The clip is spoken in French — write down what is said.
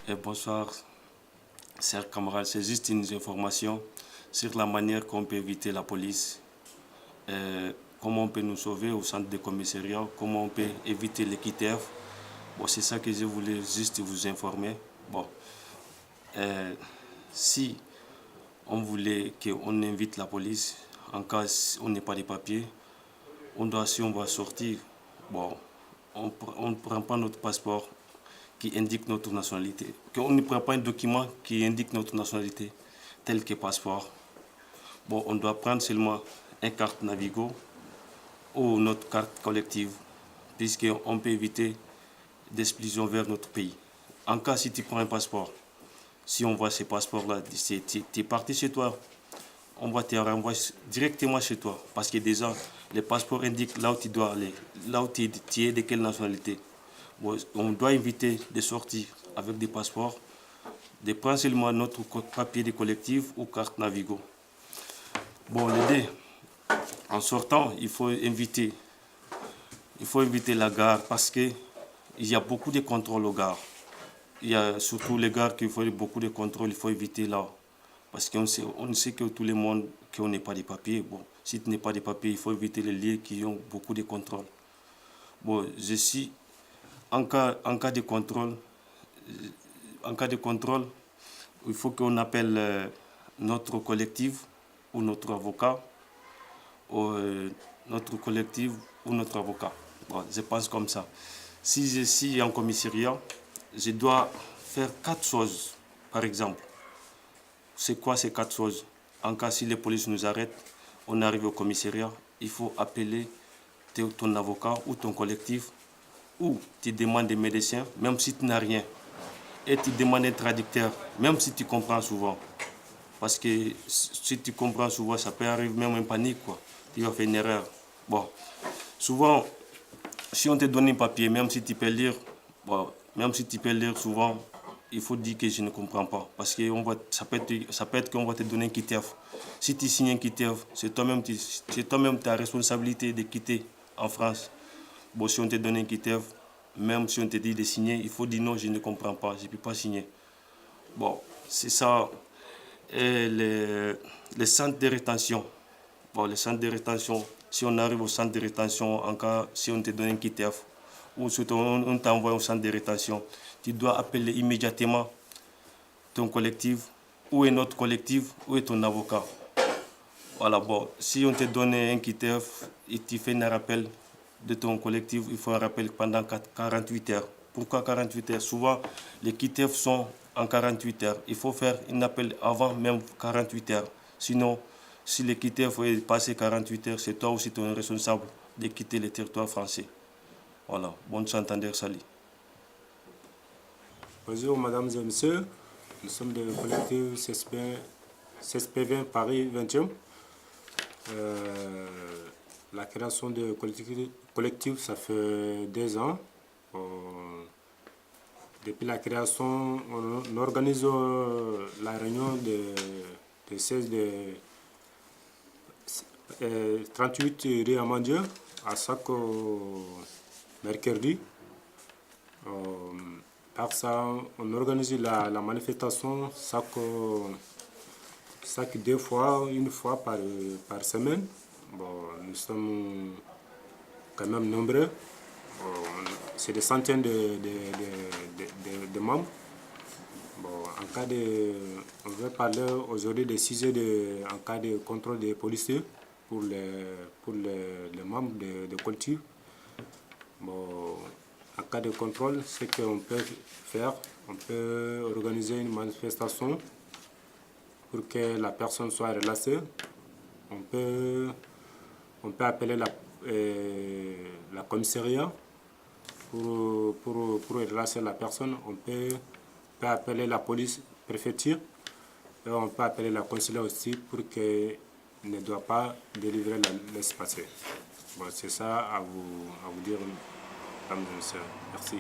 Et bonsoir, chers camarades. C'est juste une information sur la manière qu'on peut éviter la police, comment on peut nous sauver au centre de commissariat, comment on peut éviter les QTF. Bon, c'est ça que je voulais juste vous informer. Bon, si on voulait qu'on invite la police, en cas où on n'est pas des papiers, si on va sortir, bon, on ne prend pas notre passeport qui indique notre nationalité. On ne prend pas un document qui indique notre nationalité, tel que passeport. Bon, on doit prendre seulement une carte Navigo ou notre carte collective, puisqu'on peut éviter d'expulsion vers notre pays. En cas si tu prends un passeport, si on voit ces passeports-là, tu es parti chez toi, on va te renvoyer directement chez toi. Parce que déjà, les passeports indiquent là où tu dois aller, là où tu es, de quelle nationalité. Bon, on doit éviter de sortir avec des passeports, de prendre seulement notre papier de collectif ou carte Navigo. Bon, l'idée, en sortant, il faut éviter la gare parce qu'il y a beaucoup de contrôles aux gares. Il y a surtout les gares qu'il faut beaucoup de contrôles, il faut éviter là. Parce qu'on sait que tout le monde, qu'on n'est pas des papiers. Bon, si tu n'es pas des papiers, il faut éviter les lieux qui ont beaucoup de contrôles. Bon, en cas de contrôle, il faut qu'on appelle notre collectif ou notre avocat. Notre collectif ou notre avocat. Bon, je pense comme ça. Si je suis en commissariat, je dois faire 4 choses, par exemple. C'est quoi ces 4 choses? En cas si les polices nous arrêtent, on arrive au commissariat, il faut appeler ton avocat ou ton collectif, ou tu demandes des médecins, même si tu n'as rien. Et tu demandes un traducteur, même si tu comprends souvent. Parce que si tu comprends souvent, ça peut arriver même en panique, quoi. Tu vas faire une erreur. Bon, souvent, si on te donne un papier, même si tu peux lire, bon, souvent, il faut dire que je ne comprends pas. Parce que ça peut être qu'on va te donner un QTF. Si tu signes un QTF, c'est toi-même ta responsabilité de quitter en France. Bon, si on te donne un QTF, même si on te dit de signer, il faut dire non, je ne comprends pas, je ne peux pas signer. Bon, c'est ça. Et les centres de rétention. Bon, les centres de rétention, si on arrive au centre de rétention, en cas si on te donne un QTF, ou surtout on t'envoie au centre de rétention, tu dois appeler immédiatement ton collectif, ou un autre collectif, ou ton avocat. Voilà, bon, si on te donne un QTF et tu fais un rappel de ton collectif, il faut un rappel pendant 48 heures. Pourquoi 48 heures? Souvent, les QTF sont en 48 heures. Il faut faire un appel avant même 48 heures. Sinon, si le QTF est passé 48 heures, c'est toi aussi ton responsable de quitter le territoire français. Voilà, bonne s'entendre, salut. Bonjour mesdames et messieurs, nous sommes le collectif CSP20 Paris 20e. La création de collectif, ça fait 2 ans. Depuis la création, on organise la réunion de 16 de 38 rue Amandieu à chaque mercredi. Par ça, on organise la manifestation chaque 2 fois, une fois par semaine. Bon, nous sommes quand même nombreux. C'est des centaines de membres. Bon, on veut parler aujourd'hui des sujets en cas de contrôle des policiers pour les membres de collectif. Bon, en cas de contrôle, ce qu'on peut faire, on peut organiser une manifestation pour que la personne soit relâchée. On peut appeler la commissariat pour relâcher la personne. On peut appeler la police préfecture et on peut appeler la consulaire aussi pour qu'elle ne doit pas délivrer laisse-passer. Bon, c'est ça à vous dire, mesdames et messieurs. Merci.